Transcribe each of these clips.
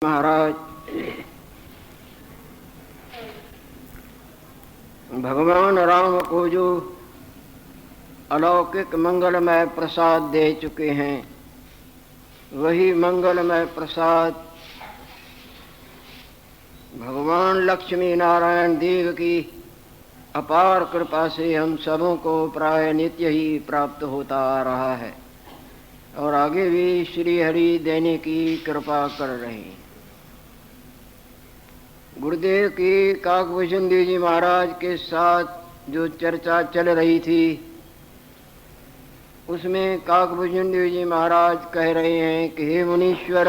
महाराज, भगवान राम को जो अलौकिक मंगलमय प्रसाद दे चुके हैं, वही मंगलमय प्रसाद भगवान लक्ष्मी नारायण देव की अपार कृपा से हम सबों को प्राय नित्य ही प्राप्त होता आ रहा है और आगे भी श्री हरि देने की कृपा कर रहे हैं। गुरुदेव की काकभूषण देव जी महाराज के साथ जो चर्चा चल रही थी, उसमें काकभूषण देव जी महाराज कह रहे हैं कि हे मुनीश्वर,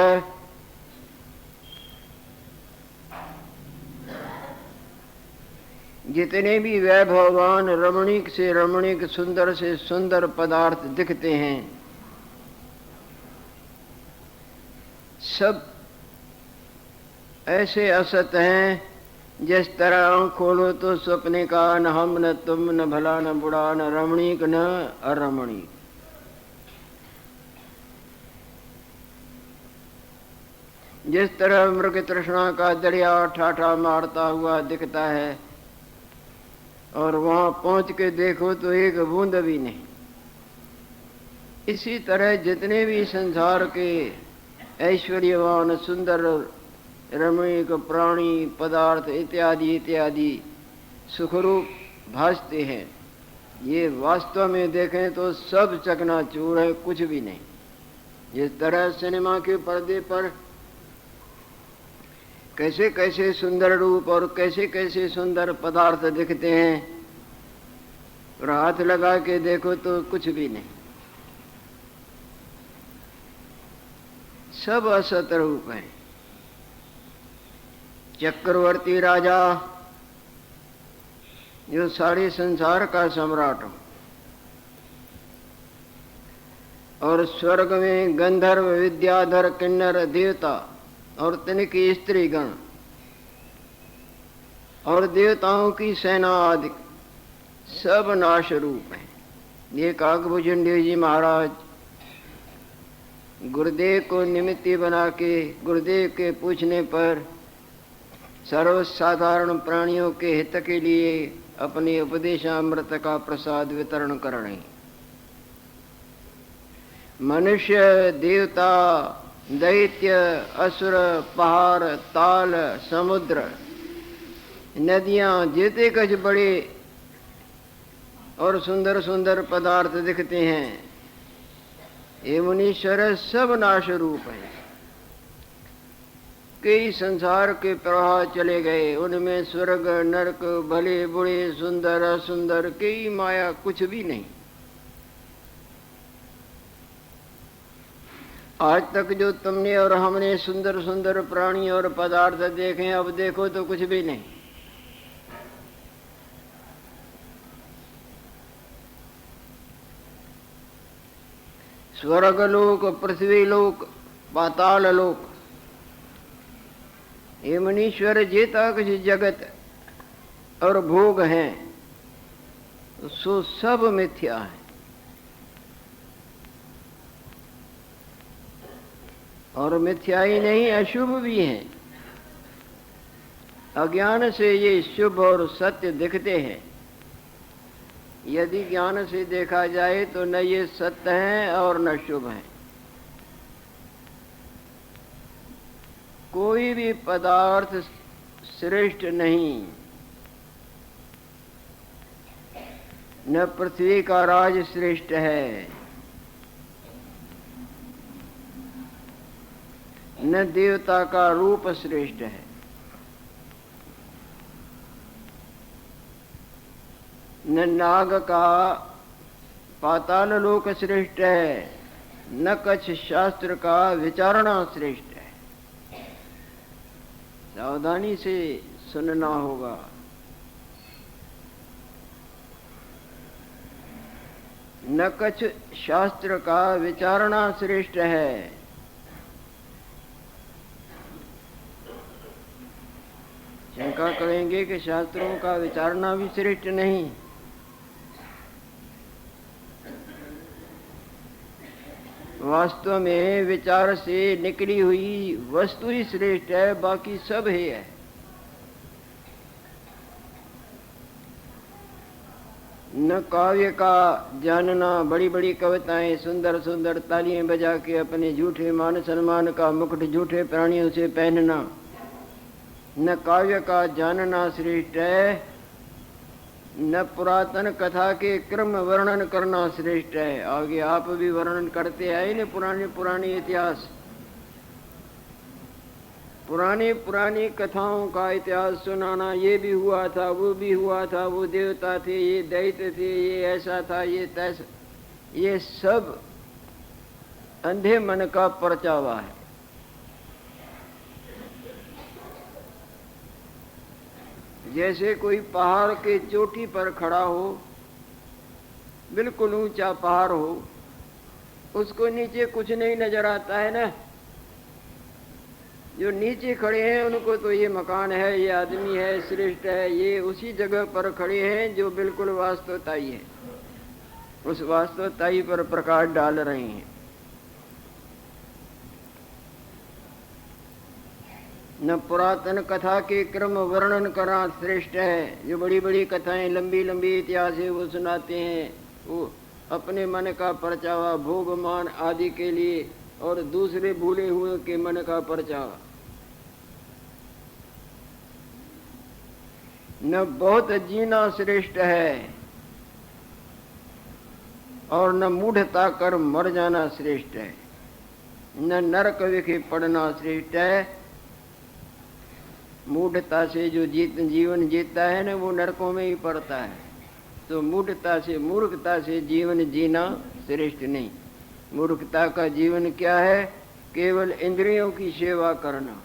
जितने भी वैभवान रमणीक से रमणीक, सुंदर से सुंदर पदार्थ दिखते हैं, सब ऐसे असत हैं जिस तरह आँख खोलो तो सपने का न हम न तुम न भला न बुढ़ा न रमणीक न अरमणीक। जिस तरह मृग तृष्णा का दरिया ठाठा मारता हुआ दिखता है और वहां पहुंच के देखो तो एक बूंद भी नहीं, इसी तरह जितने भी संसार के ऐश्वर्यवान सुंदर रमणीक प्राणी पदार्थ इत्यादि इत्यादि सुखरूप भासते हैं, ये वास्तव में देखें तो सब चकनाचूर है, कुछ भी नहीं। जिस तरह सिनेमा के पर्दे पर कैसे कैसे सुंदर रूप और कैसे कैसे सुंदर पदार्थ दिखते हैं, और हाथ लगा के देखो तो कुछ भी नहीं, सब असत रूप है। चक्रवर्ती राजा जो सारे संसार का सम्राट हो, और स्वर्ग में गंधर्व विद्याधर किन्नर देवता और तिनकी स्त्रीगण और देवताओं की सेना आदि सब नाश रूप है। ये काकभूषण देव जी महाराज गुरुदेव को निमित्त बना के गुरुदेव के पूछने पर सर्वसाधारण प्राणियों के हित के लिए अपने उपदेशामृत का प्रसाद वितरण कर रहे हैं। मनुष्य, देवता, दैत्य, असुर, पहाड़, ताल, समुद्र, नदियां, जितने कुछ बड़े और सुंदर सुंदर पदार्थ दिखते हैं, ये मुनीश्वर सब नाश रूप है। कई संसार के प्रवाह चले गए, उनमें स्वर्ग नरक, भले बुरे, सुंदर असुंदर, कई माया कुछ भी नहीं। आज तक जो तुमने और हमने सुंदर सुंदर प्राणी और पदार्थ देखे, अब देखो तो कुछ भी नहीं। स्वर्गलोक, पृथ्वीलोक, पाताल लोक, ये मनीश्वर जेता कुछ जगत और भोग हैं, सो सब मिथ्या है। और मिथ्या ही नहीं, अशुभ भी है। अज्ञान से ये शुभ और सत्य दिखते हैं। यदि ज्ञान से देखा जाए तो न ये सत्य है और न शुभ है। कोई भी पदार्थ श्रेष्ठ नहीं, न पृथ्वी का राज श्रेष्ठ है, न देवता का रूप श्रेष्ठ है, न नाग का पाताल लोक श्रेष्ठ है, न कछ शास्त्र का विचारणा श्रेष्ठ है। सावधानी से सुनना होगा। न कछ शास्त्र का विचारणा श्रेष्ठ है। शंका करेंगे कि शास्त्रों का विचारना भी श्रेष्ठ नहीं। वास्तव में विचार से निकली हुई वस्तु ही श्रेष्ठ है, बाकी सब है। न काव्य का जानना, बड़ी बड़ी कविताएं सुंदर सुंदर तालियां बजा के अपने झूठे मान सम्मान का मुकुट झूठे प्राणियों से पहनना, न काव्य का जानना श्रेष्ठ है, न पुरातन कथा के क्रम वर्णन करना श्रेष्ठ है। आगे आप भी वर्णन करते आए न पुराने पुराने इतिहास, पुरानी पुरानी कथाओं का इतिहास सुनाना, ये भी हुआ था, वो भी हुआ था, वो देवता थे, ये दैत्य थे, ये ऐसा था, ये तैसा, ये सब अंधे मन का परचावा है। जैसे कोई पहाड़ के चोटी पर खड़ा हो, बिल्कुल ऊंचा पहाड़ हो, उसको नीचे कुछ नहीं नजर आता है ना। जो नीचे खड़े हैं उनको तो ये मकान है, ये आदमी है, श्रेष्ठ है, ये उसी जगह पर खड़े हैं जो बिल्कुल वास्तवताई है, उस वास्तवताई पर प्रकाश डाल रहे हैं। न पुरातन कथा के क्रम वर्णन करना श्रेष्ठ है। जो बड़ी बड़ी कथाएं लंबी लंबी इतिहास है वो सुनाते हैं, वो अपने मन का परचावा, भोग मान आदि के लिए, और दूसरे भूले हुए के मन का परचावा। न बहुत जीना श्रेष्ठ है और न मूढ़ता कर मर जाना श्रेष्ठ है, न नरक विखे पड़ना श्रेष्ठ है। मूढ़ता से जो जीवन जीता है ना, वो नरकों में ही पड़ता है। तो मूढ़ता से, मूर्खता से जीवन जीना श्रेष्ठ नहीं। मूर्खता का जीवन क्या है? केवल इंद्रियों की सेवा करना,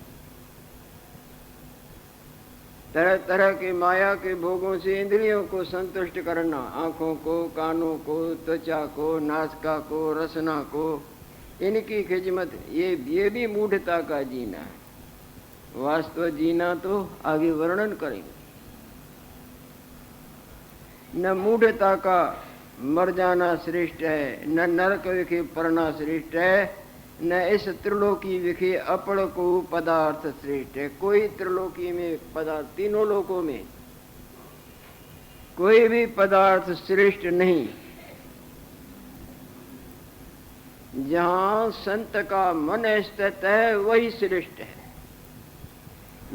तरह तरह के माया के भोगों से इंद्रियों को संतुष्ट करना, आंखों को, कानों को, त्वचा को, नासिका को, रसना को, इनकी खिदमत, ये भी मूढ़ता का जीना है। वास्तव जीना तो आगे वर्णन करेंगे। न मूढ़ता का मर जाना श्रेष्ठ है, न नरक विखे पड़ना श्रेष्ठ है, न इस त्रिलोकी विखे अपड़ को पदार्थ श्रेष्ठ है। कोई त्रिलोकी में पदार्थ, तीनों लोकों में कोई भी पदार्थ श्रेष्ठ नहीं। जहां संत का मन स्थित है वही श्रेष्ठ है।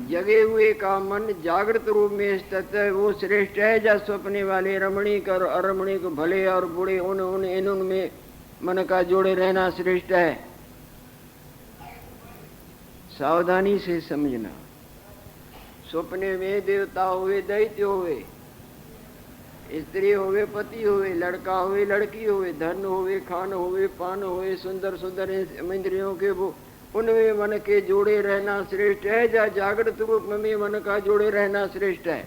जगे हुए का मन जागृत रूप में स्थित है वो श्रेष्ठ है। या स्वप्ने वाले रमणीक और अरमणीक, भले और बुरे, उन में मन का जोड़े रहना श्रेष्ठ है। सावधानी से समझना। स्वप्ने में देवता हुए, दैत्य हुए, स्त्री हुए, पति हुए, लड़का हुए, लड़की हुए, धन हुए, खान हुए, पान हुए, सुंदर सुंदर इंद्रियों के वो, उनमें मन के जोड़े रहना श्रेष्ठ है। या जागृत रूप में मन का जोड़े रहना श्रेष्ठ है।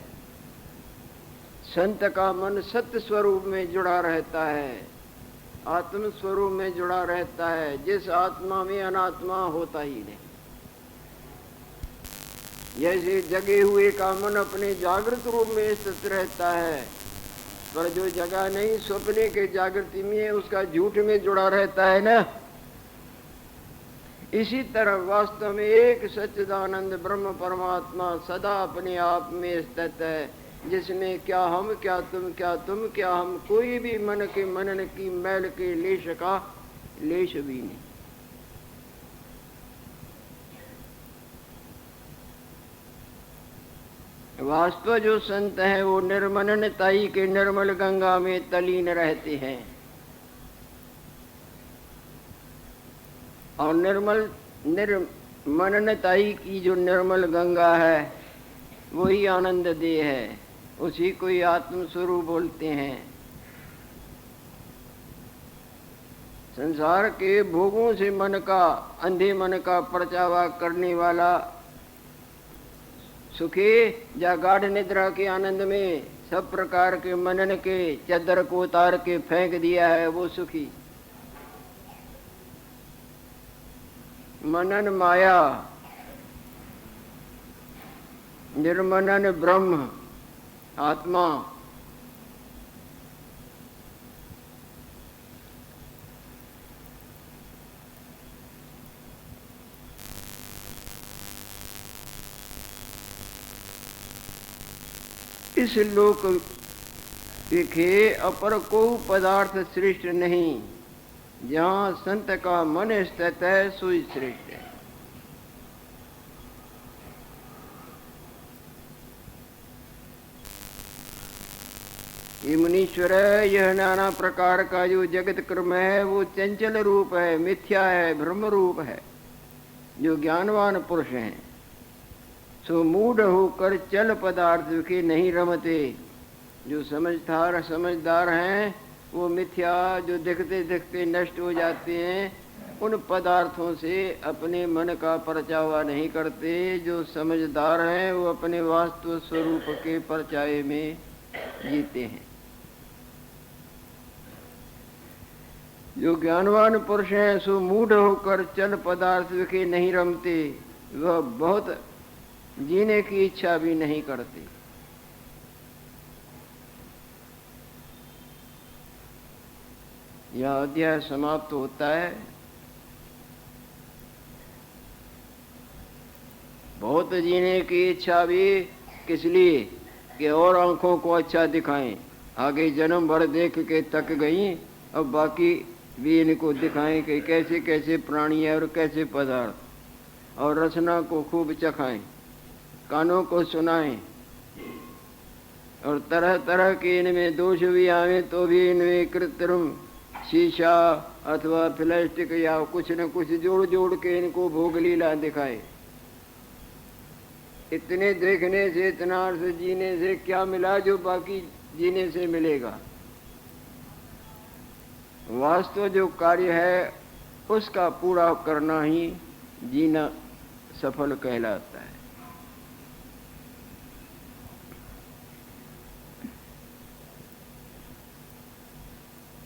संत का मन सत्य स्वरूप में जुड़ा रहता है, आत्म स्वरूप में जुड़ा रहता है, जिस आत्मा में अनात्मा होता ही नहीं। जैसे जगे हुए का मन अपने जागृत रूप में स्थित रहता है, पर जो जगह नहीं स्वप्ने के जागृति में, उसका झूठ में जुड़ा रहता है ना। इसी तरह वास्तव में एक सच्चिदानंद ब्रह्म परमात्मा सदा अपने आप में स्थित है, जिसमें क्या हम, क्या तुम, क्या तुम, क्या हम, कोई भी मन के मनन की मैल के लेश का लेश भी नहीं। वास्तव जो संत हैं वो निर्मननताई के निर्मल गंगा में तलीन रहते हैं, और निर्मननताई की जो निर्मल गंगा है वही आनंद देह है, उसी को ही आत्म स्वरूप बोलते हैं। संसार के भोगों से मन का, अंधे मन का परचावा करने वाला सुखी या गाढ़ निद्रा के आनंद में सब प्रकार के मनन के चद्दर को उतार के फेंक दिया है, वो सुखी। मनन माया, निर्मनन ब्रह्म आत्मा। इस लोक विखे अपर को पदार्थ श्रेष्ठ नहीं, जहाँ संत का मन स्थित है सोई श्रेष्ठ है। ये मुनीश्वर है, यह नाना प्रकार का जो जगत क्रम है वो चंचल रूप है, मिथ्या है, भ्रम रूप है। जो ज्ञानवान पुरुष हैं सो मूढ़ होकर चल पदार्थ के नहीं रमते। जो समझदार हैं वो मिथ्या जो दिखते दिखते नष्ट हो जाते हैं, उन पदार्थों से अपने मन का परचावा नहीं करते। जो समझदार हैं वो अपने वास्तव स्वरूप के परचावे में जीते हैं। जो ज्ञानवान पुरुष हैं सो मूढ़ होकर चल पदार्थ के नहीं रमते, वह बहुत जीने की इच्छा भी नहीं करते। यह अध्याय समाप्त होता है। बहुत जीने की इच्छा भी किस लिए कि और आंखों को अच्छा दिखाएं, आगे जन्म भर देख के थक गई, अब बाकी भी इनको दिखाएं कि कैसे कैसे प्राणी है और कैसे पदार्थ, और रचना को खूब चखाएं, कानों को सुनाएं, और तरह तरह के इनमें दोष भी आवे तो भी इनमें कृत्रिम शीशा अथवा प्लास्टिक या कुछ न कुछ जोड़ जोड़ के इनको भोग लीला दिखाए। इतने देखने से, इतना अर्थ जीने से क्या मिला जो बाकी जीने से मिलेगा। वास्तव जो कार्य है उसका पूरा करना ही जीना सफल कहलाता है।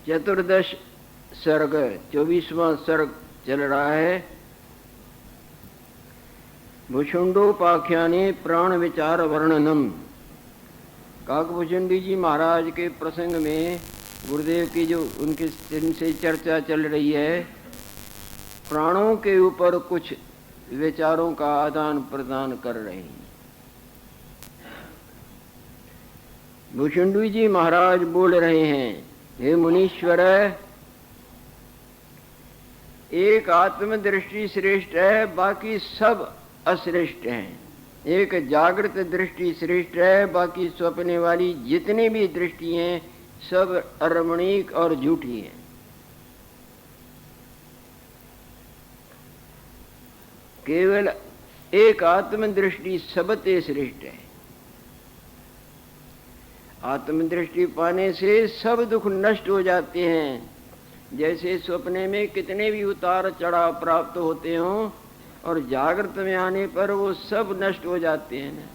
चतुर्दश सर्ग 24वां सर्ग चल रहा है। भुषुंडोपाख्याने प्राण विचार वर्णनम। काकभुषुंडी जी महाराज के प्रसंग में गुरुदेव की जो उनके से चर्चा चल रही है, प्राणों के ऊपर कुछ विचारों का आदान प्रदान कर रहे हैं। भुषुंडी जी महाराज बोल रहे हैं, हे मुनीश्वर, एक आत्म दृष्टि श्रेष्ठ है, बाकी सब अश्रेष्ठ हैं। एक जागृत दृष्टि श्रेष्ठ है, बाकी स्वप्ने वाली जितनी भी दृष्टि हैं सब अरमणीक और झूठी हैं। केवल एक आत्मदृष्टि सबते श्रेष्ठ है। आत्मदृष्टि पाने से सब दुख नष्ट हो जाते हैं। जैसे स्वप्ने में कितने भी उतार चढ़ाव प्राप्त होते हों और जागृत में आने पर वो सब नष्ट हो जाते हैं।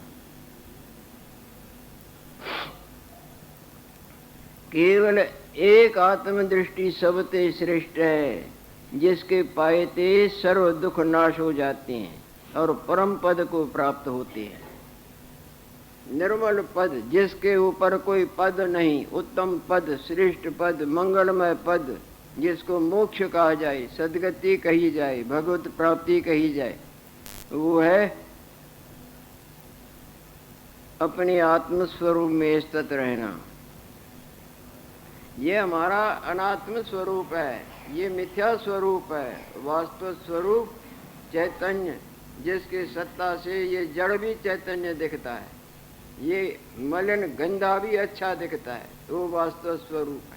केवल एक आत्मदृष्टि सबते श्रेष्ठ है, जिसके पाएते सर्व दुख नाश हो जाते हैं और परम पद को प्राप्त होते हैं। निर्मल पद, जिसके ऊपर कोई पद नहीं, उत्तम पद, श्रेष्ठ पद, मंगलमय पद, जिसको मोक्ष कहा जाए, सदगति कही जाए, भगवत प्राप्ति कही जाए, वो है अपने आत्म स्वरूप में स्थित रहना। ये हमारा अनात्म स्वरूप है, ये मिथ्या स्वरूप है। वास्तव स्वरूप चैतन्य, जिसके सत्ता से ये जड़ भी चैतन्य दिखता है, ये मलिन गंदा भी अच्छा दिखता है, वो वास्तव स्वरूप है।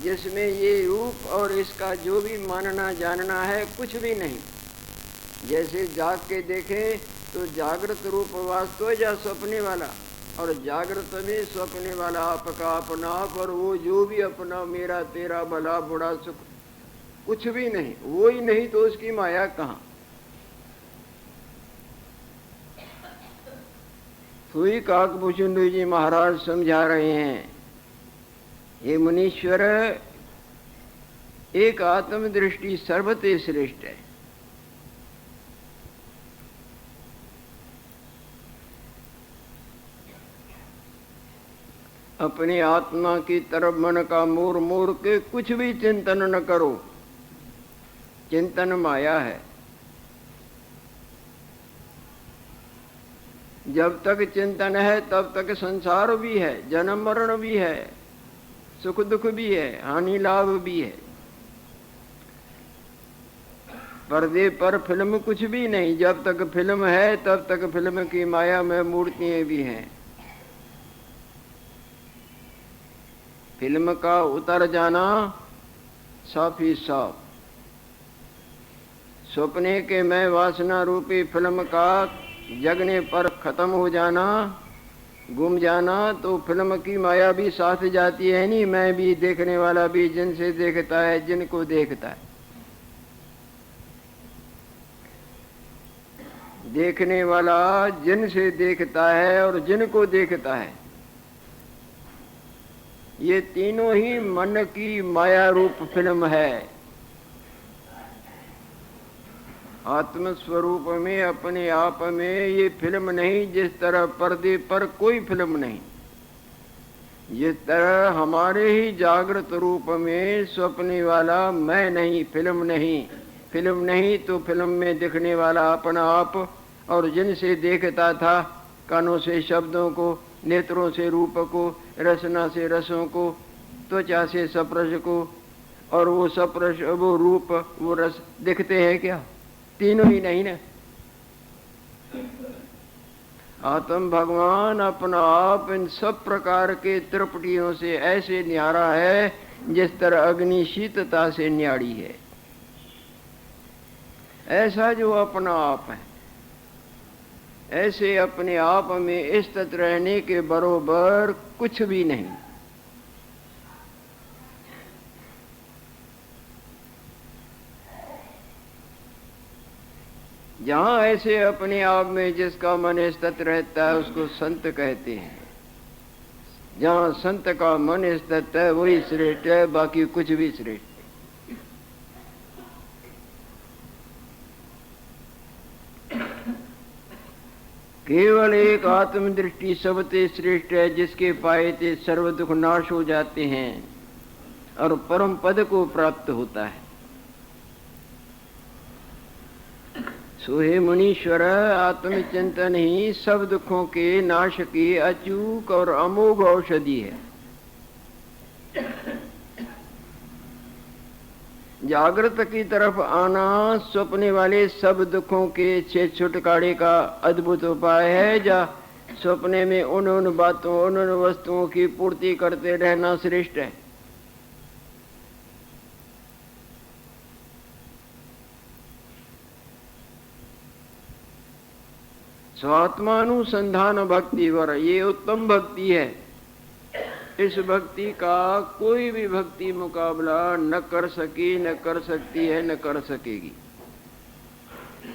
जिसमें ये रूप और इसका जो भी मानना जानना है कुछ भी नहीं। जैसे जाग के देखें तो जागृत रूप वास्तव या स्वप्ने वाला, और जागृत में स्वप्ने वाला आपका अपना आप, और वो जो भी अपना मेरा तेरा भला बुरा सुख कुछ भी नहीं, वो ही नहीं तो उसकी माया कहाँ। तो ही काकभूषुंडी जी महाराज समझा रहे हैं, हे मुनीश्वर, एक आत्मदृष्टि सर्वते श्रेष्ठ है। अपनी आत्मा की तरफ मन का मोड़ मोड़ के कुछ भी चिंतन न करो। चिंतन माया है। जब तक चिंतन है तब तक संसार भी है, जन्म मरण भी है, सुख दुख भी है, हानि लाभ भी है। पर्दे पर फिल्म कुछ भी नहीं, जब तक फिल्म है तब तक फिल्म की माया में मूर्तियां भी हैं। फिल्म का उतर जाना साफ ही साफ, सपने के मैं वासना रूपी फिल्म का जगने पर खत्म हो जाना, गुम जाना, तो फिल्म की माया भी साथ जाती है। नहीं, मैं भी, देखने वाला भी, जिनसे देखता है, जिनको देखता है। देखने वाला जिनसे देखता है और जिनको देखता है, ये तीनों ही मन की माया रूप फिल्म है। आत्म स्वरूप में, अपने आप में ये फिल्म नहीं। जिस तरह पर्दे पर कोई फिल्म नहीं, जिस तरह हमारे ही जागृत रूप में स्वप्ने वाला मैं नहीं, फिल्म नहीं। फिल्म नहीं तो फिल्म में दिखने वाला अपना आप, और जिनसे देखता था, कानों से शब्दों को, नेत्रों से रूप को, रसना से रसों को, त्वचा से स्पर्श को, और वो स्पर्श, वो रूप, वो रस दिखते हैं क्या? तीनों ही नहीं ना। आत्म भगवान अपना आप इन सब प्रकार के त्रिपुटियों से ऐसे न्यारा है जिस तरह अग्नि शीतता से न्यारी है। ऐसा जो अपना आप है, ऐसे अपने आप में स्थित रहने के बरोबर कुछ भी नहीं। जहां ऐसे अपने आप में जिसका मन स्थित रहता है उसको संत कहते हैं। जहां संत का मन स्थित है वही श्रेष्ठ है, बाकी कुछ भी श्रेष्ठ। केवल एक आत्मदृष्टि सबसे श्रेष्ठ है, जिसके पाए थे सर्व दुख नाश हो जाते हैं और परम पद को प्राप्त होता है। सोहे मुनीश्वर, आत्मचिंतन ही सब दुखों के नाश की अचूक और अमोघ औषधि है। जागृत की तरफ आना सपने वाले सब दुखों के छुटकारे का अद्भुत उपाय है। जा सपने में उन बातों, उन वस्तुओं की पूर्ति करते रहना श्रेष्ठ है। स्वात्मानुसंधान भक्ति वर, ये उत्तम भक्ति है। इस भक्ति का कोई भी भक्ति मुकाबला न कर सकी, न कर सकती है, न कर सकेगी।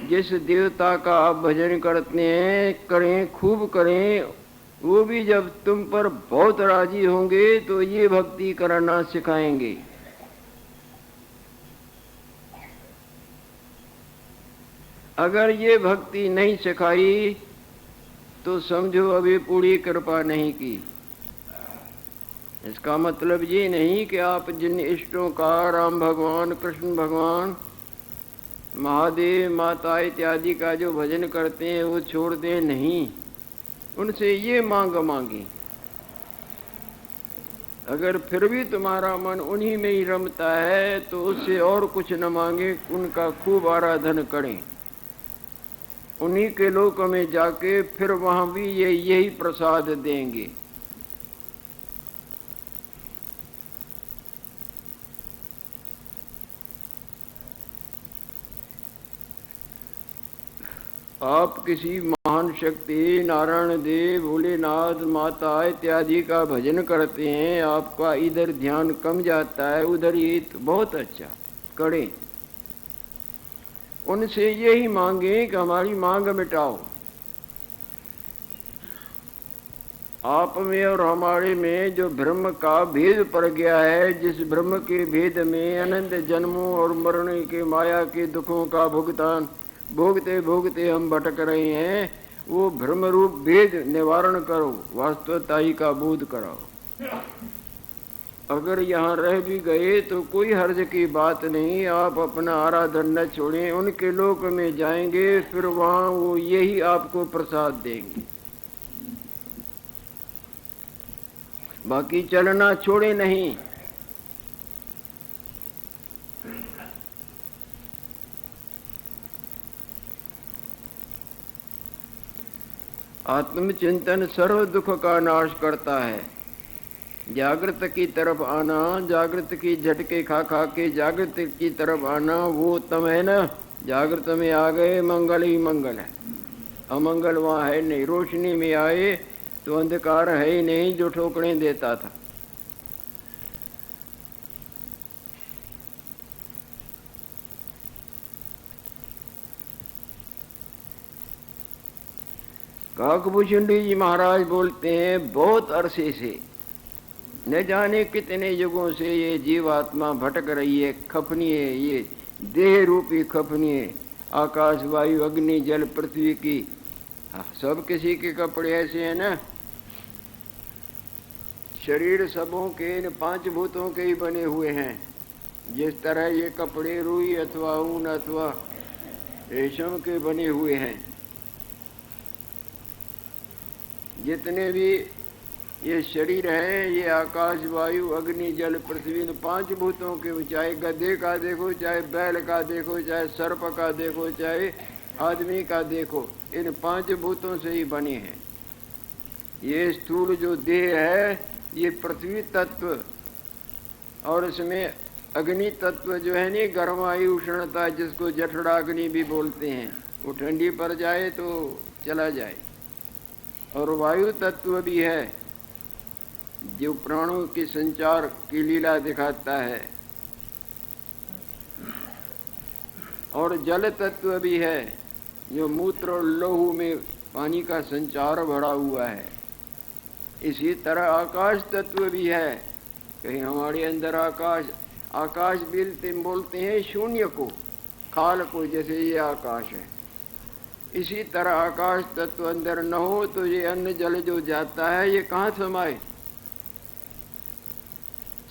जिस देवता का आप भजन करते हैं, करें, खूब करें, वो भी जब तुम पर बहुत राजी होंगे तो ये भक्ति करना सिखाएंगे। अगर ये भक्ति नहीं सिखाई तो समझो अभी पूरी कृपा नहीं की। इसका मतलब ये नहीं कि आप जिन इष्टों का, राम भगवान, कृष्ण भगवान, महादेव, माता इत्यादि का जो भजन करते हैं वो छोड़ दें, नहीं। उनसे ये मांग मांगे। अगर फिर भी तुम्हारा मन उन्हीं में ही रमता है तो उससे और कुछ न मांगे, उनका खूब आराधन करें। उन्हीं के लोक में जाके फिर वहां भी ये यही प्रसाद देंगे। आप किसी महान शक्ति, नारायण देव, भोलेनाथ, माता इत्यादि का भजन करते हैं, आपका इधर ध्यान कम जाता है, उधर ही तो बहुत अच्छा करें। उनसे यही मांगे कि हमारी मांग मिटाओ। आप में और हमारे में जो ब्रह्म का भेद पड़ गया है, जिस ब्रह्म के भेद में अनंत जन्मों और मरने के माया के दुखों का भुगतान भोगते भोगते हम भटक रहे हैं, वो भ्रम रूप भेद निवारण करो, वास्तवताई का बोध कराओ। अगर यहाँ रह भी गए तो कोई हर्ज की बात नहीं, आप अपना आराधन न छोड़ें। उनके लोक में जाएंगे, फिर वहाँ वो यही आपको प्रसाद देंगे। बाकी चलना छोड़े नहीं। आत्मचिंतन सर्व दुख का नाश करता है। जागृत की तरफ आना, जागृत की झटके खा खा के जागृत की तरफ आना, वो तम है ना। जागृत में आ गए, मंगल ही मंगल है, अमंगल वहाँ है नहीं। रोशनी में आए तो अंधकार है ही नहीं जो ठोकरें देता था। काकभूषणी जी महाराज बोलते हैं, बहुत अरसे से, न जाने कितने युगों से ये जीवात्मा भटक रही है, खपनी है, ये देह रूपी खपनी है। आकाश वायु अग्नि जल पृथ्वी की, सब किसी के कपड़े ऐसे हैं ना। शरीर सबों के इन 5 भूतों के ही बने हुए हैं। जिस तरह ये कपड़े रुई अथवा ऊन अथवा रेशम के बने हुए हैं, जितने भी ये शरीर है, ये आकाश वायु अग्नि जल पृथ्वी, इन 5 भूतों के, चाहे गधे का देखो, चाहे बैल का देखो, चाहे सर्प का देखो, चाहे आदमी का देखो, इन 5 भूतों से ही बने हैं। ये स्थूल जो देह है ये पृथ्वी तत्व, और इसमें अग्नि तत्व जो है नहीं, गर्माई उष्णता, जिसको जठराग्नि भी बोलते हैं, वो ठंडी पड़ जाए तो चला जाए। और वायु तत्व भी है जो प्राणों के संचार की लीला दिखाता है। और जल तत्व भी है जो मूत्र और लहू में पानी का संचार भरा हुआ है। इसी तरह आकाश तत्व भी है। कहीं हमारे अंदर आकाश बोलते हैं शून्य को, खाल को, जैसे ये आकाश है। इसी तरह आकाश तत्व अंदर न हो तो ये अन्न जल जो जाता है ये कहाँ समाए।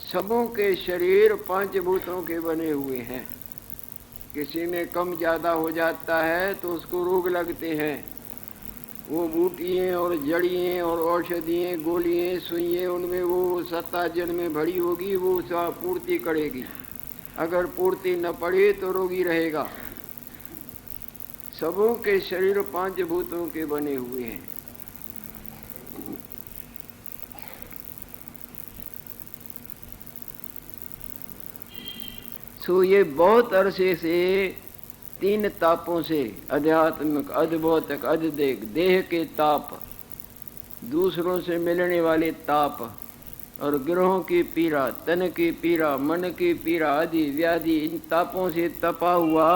सबों के शरीर 5 भूतों के बने हुए हैं। किसी में कम ज़्यादा हो जाता है तो उसको रोग लगते हैं। वो बूटियाँ और जड़ियाँ और औषधियाँ, गोलियाँ, सुइयाँ, उनमें वो सत्ता जिनमें भरी होगी वो पूर्ति करेगी। अगर पूर्ति न पड़े तो रोगी रहेगा। सबों के शरीर 5 भूतों के बने हुए हैं। सो ये बहुत अरसे से 3 तापों से, आध्यात्मिक, अधभौतिक, अधदेह, देह के ताप, दूसरों से मिलने वाले ताप, और ग्रहों की पीड़ा, तन की पीड़ा, मन की पीड़ा आदि व्याधि, इन तापों से तपा हुआ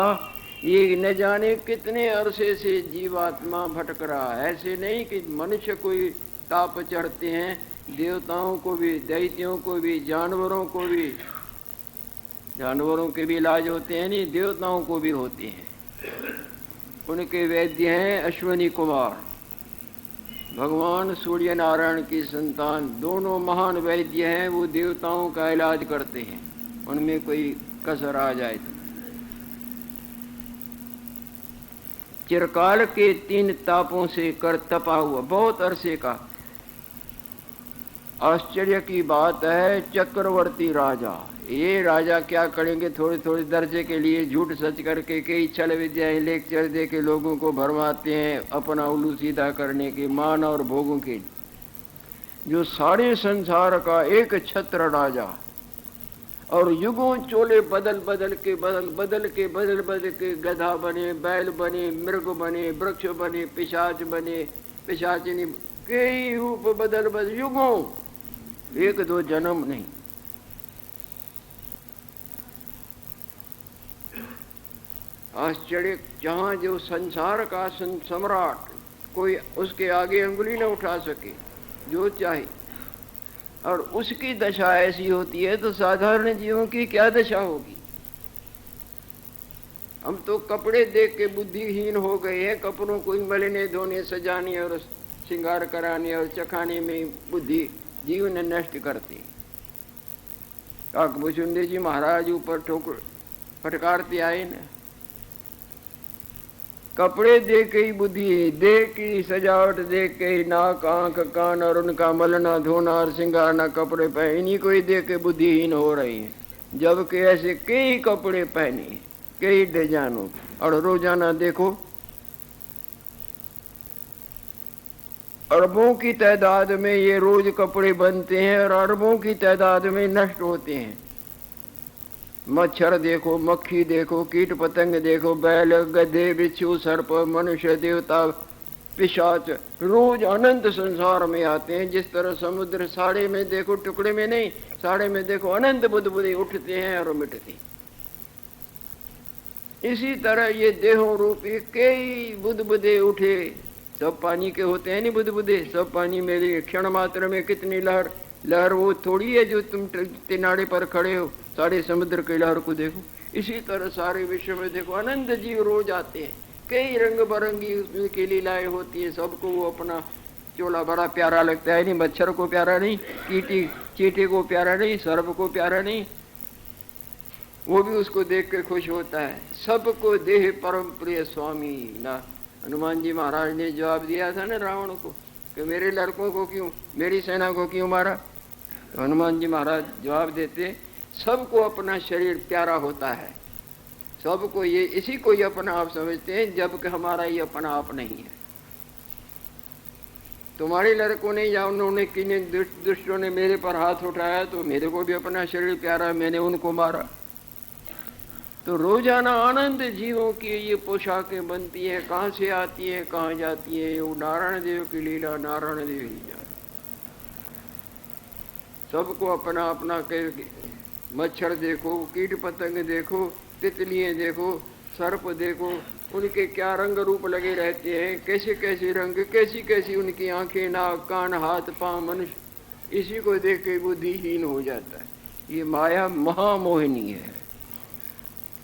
ये न जाने कितने अरसे से जीवात्मा भटक रहा है। ऐसे नहीं कि मनुष्य कोई ताप चढ़ते हैं, देवताओं को भी, दैत्यों को भी, जानवरों को भी, जानवरों के भी इलाज होते हैं नहीं, देवताओं को भी होते हैं। उनके वैद्य हैं अश्विनी कुमार, भगवान सूर्य नारायण की संतान, दोनों महान वैद्य हैं। वो देवताओं का इलाज करते हैं, उनमें कोई कसर आ जाए तो। चिरकाल के 3 तापों से कर तपा हुआ, बहुत अरसे का। आश्चर्य की बात है, चक्रवर्ती राजा, ये राजा क्या करेंगे, थोड़े थोड़े दर्जे के लिए झूठ सच करके कई छल विद्याएं लेक्चर दे के लोगों को भरमाते हैं अपना उल्लू सीधा करने के, मान और भोगों के। जो सारे संसार का एक छत्र राजा, और युगों चोले बदल बदल के गधा बने, बैल बने, मृग बने, वृक्ष बने, पिशाच बने, पिशाचिनी, कई रूप बदल युगों, 1-2 जन्म नहीं। आश्चर्य, जहाँ जो संसार का सम्राट, कोई उसके आगे अंगुली न उठा सके, जो चाहे, और उसकी दशा ऐसी होती है तो साधारण जीवों की क्या दशा होगी। हम तो कपड़े देख के बुद्धिहीन हो गए हैं। कपड़ों को मलने धोने सजाने और श्रृंगार कराने और चखाने में बुद्धि जीवन नष्ट करते। काकभूषुंडी जी महाराज ऊपर ठोकर फटकारते आए न, कपड़े देख के ही बुद्धि, देह की सजावट देख के ही नाक आंख कान और उनका मलना धोना और श्रृंगारना, कपड़े पहने, इन्हीं को ही देख के बुद्धिहीन हो रही है। जबकि ऐसे कई कपड़े पहने, कई डिजाइनों, और रोजाना देखो अरबों की तादाद में ये रोज कपड़े बनते हैं और अरबों की तादाद में नष्ट होते हैं। मच्छर देखो, मक्खी देखो, कीट पतंग देखो, बैल गधे बिच्छू सर्प मनुष्य देवता पिशाच रोज अनंत संसार में आते हैं। जिस तरह समुद्र साड़े में देखो, टुकड़े में नहीं, साड़े में देखो अनंत बुदबुदे उठते हैं और मिटते। इसी तरह ये देहों रूपी कई बुदबुदे उठे, सब पानी के होते हैं नहीं बुदबुदे, सब पानी में क्षण मात्र में कितनी लहर, लहर वो थोड़ी है जो तुम किनारे पर खड़े हो, सारे समुद्र की लहर को देखो। इसी तरह सारे विश्व में देखो अनंत जीव रोज आते हैं, कई रंग बिरंगी उसकी लीलाएं होती है। सबको वो अपना चोला बड़ा प्यारा लगता है, नहीं मच्छर को प्यारा नहीं, चींटी को प्यारा नहीं, सर्प को प्यारा नहीं, वो भी उसको देख के खुश होता है। सबको देह परम प्रिय स्वामी ना। हनुमान जी महाराज ने जवाब दिया था ना रावण को कि मेरे लड़कों को क्यों, मेरी सेना को क्यों मारा। तो हनुमान जी महाराज जवाब देते, सबको अपना शरीर प्यारा होता है, सबको ये इसी को ही अपना आप समझते हैं, जबकि हमारा ये अपना आप नहीं है। तुम्हारे लड़कों ने या उन्होंने किन्हीं दुष्टों ने मेरे पर हाथ उठाया तो मेरे को भी अपना शरीर प्यारा, मैंने उनको मारा। तो रोजाना आनंद जीवों की ये पोशाकें बनती हैं, कहाँ से आती है कहाँ जाती है, वो नारायण देव की लीला, नारायण देव ही जाने। सबको अपना अपना करके, मच्छर देखो, कीट पतंग देखो, तितलियाँ देखो, सर्प देखो, उनके क्या रंग रूप लगे रहते हैं, कैसे कैसे रंग, कैसी कैसी उनकी आंखें नाक कान हाथ पांव मनुष्य, इसी को देख के बुद्धिहीन हो जाता है। ये माया महामोहिनी है,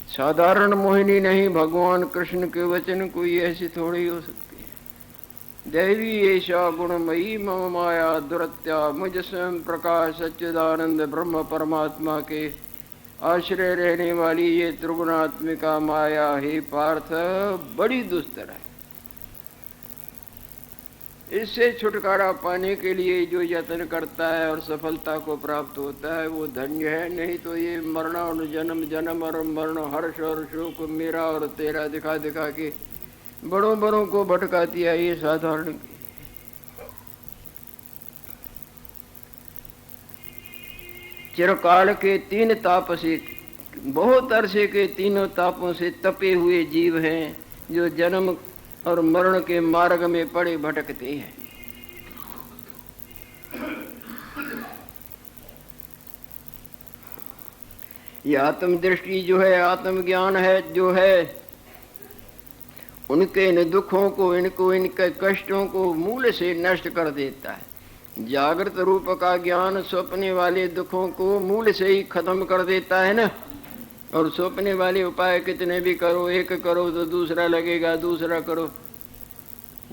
साधारण मोहिनी नहीं। भगवान कृष्ण के वचन कोई ऐसी थोड़ी हो सकती है। दैवी ऐसा गुणमयी मम माया दुरत्या, मुझ स्वयं प्रकाश सच्चिदानंद ब्रह्म परमात्मा के आश्रय रहने वाली ये त्रिगुणात्मिका माया ही पार्थ बड़ी दुस्तर है। इससे छुटकारा पाने के लिए जो यत्न करता है और सफलता को प्राप्त होता है वो धन्य है। नहीं तो ये मरना और जन्म, जन्म और मरण, हर्ष और शोक, मेरा और तेरा दिखा दिखा के बड़ों बड़ों को भटका दिया। ये साधारण चिरकाल के तीन ताप से, बहुत अरसे के तीनों तापों से तपे हुए जीव हैं जो जन्म और मरण के मार्ग में पड़े भटकते हैं। ये आत्मदृष्टि जो है, आत्मज्ञान है जो है, उनके इन दुखों को, इनके कष्टों को मूल से नष्ट कर देता है। जागृत रूप का ज्ञान सपने वाले दुखों को मूल से ही खत्म कर देता है ना। और सपने वाले उपाय कितने भी करो, एक करो तो दूसरा लगेगा, दूसरा करो।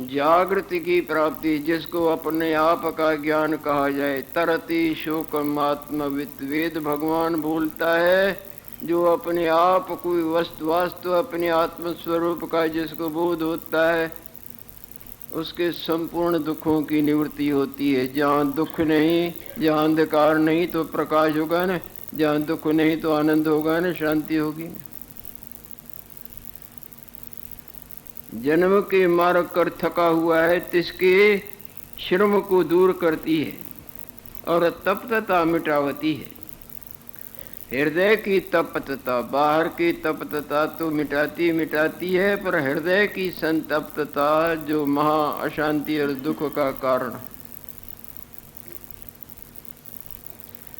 जागृति की प्राप्ति, जिसको अपने आप का ज्ञान कहा जाए, तरति शोकम आत्मवित, वेद भगवान बोलता है जो अपने आप कोई वास्तु अपने आत्मस्वरूप का जिसको बोध होता है, उसके संपूर्ण दुखों की निवृत्ति होती है। जहाँ दुख नहीं, जहाँ अंधकार नहीं तो प्रकाश होगा ना, जहाँ दुख नहीं तो आनंद होगा ना, शांति होगी ना। जन्म के मार्ग कर थका हुआ है तिसके श्रम को दूर करती है और तप्तता मिटावती है। हृदय की तप्तता, बाहर की तप्तता तो मिटाती है, पर हृदय की संतप्तता जो महा अशांति और दुख का कारण,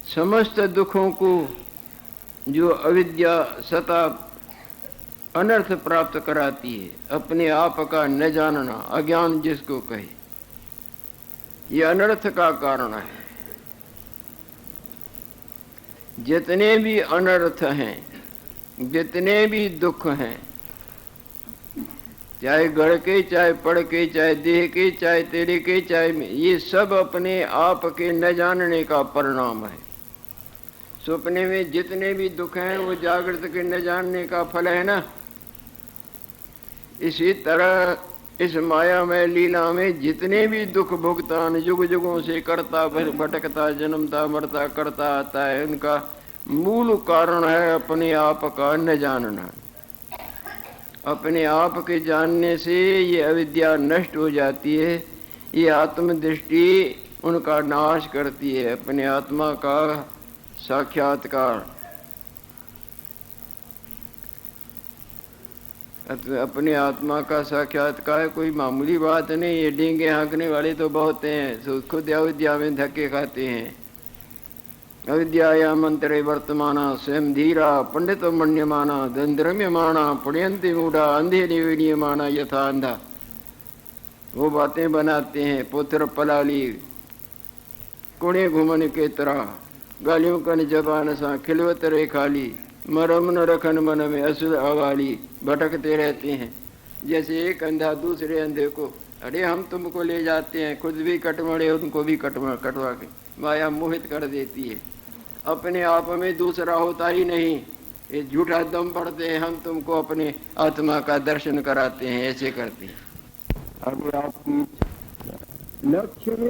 समस्त दुखों को जो अविद्या सता अनर्थ प्राप्त कराती है, अपने आप का न जानना, अज्ञान जिसको कहे, ये अनर्थ का कारण है। जितने भी अनर्थ हैं, जितने भी दुख हैं, चाहे गढ़ के, चाहे पढ़ के, चाहे देह के, चाहे तेरे के, चाहे, ये सब अपने आप के न जानने का परिणाम है। सपने में जितने भी दुख हैं वो जागृत के न जानने का फल है ना। इसी तरह इस मायामय लीला में जितने भी दुख भुगतान युग युगों से करता भटकता जन्मता मरता करता आता है, उनका मूल कारण है अपने आप का न जानना। अपने आप के जानने से ये अविद्या नष्ट हो जाती है, ये आत्मदृष्टि उनका नाश करती है। अपने आत्मा का साक्षात्कार, अपने आत्मा का साक्षात्कार कोई मामूली बात नहीं। ये डींगे हाँकने वाले तो बहुत हैं, खुद अविद्या में धक्के खाते हैं। अविद्याया मंत्रे वर्तमाना स्वयं धीरा पंडित मन्यमाना दंद्रम्यमाना पुण्यंति मूढ़ा अंधे निविनियमाना यथा अंधा। वो बातें बनाते हैं, पुत्र पलाली कुणे घुमन के तरह गालियों कन जबान सा खिलवत रे खाली मरम न रखन मन में असुर अवाली। भटकते रहते हैं जैसे एक अंधा दूसरे अंधे को, अरे हम तुमको ले जाते हैं, खुद भी कटमड़े उनको भी कटवा के माया मोहित कर देती है। अपने आप में दूसरा होता ही नहीं, ये झूठा दम पड़ते हैं, हम तुमको अपने आत्मा का दर्शन कराते हैं, ऐसे करते हैं। अब आपकी लक्ष्मी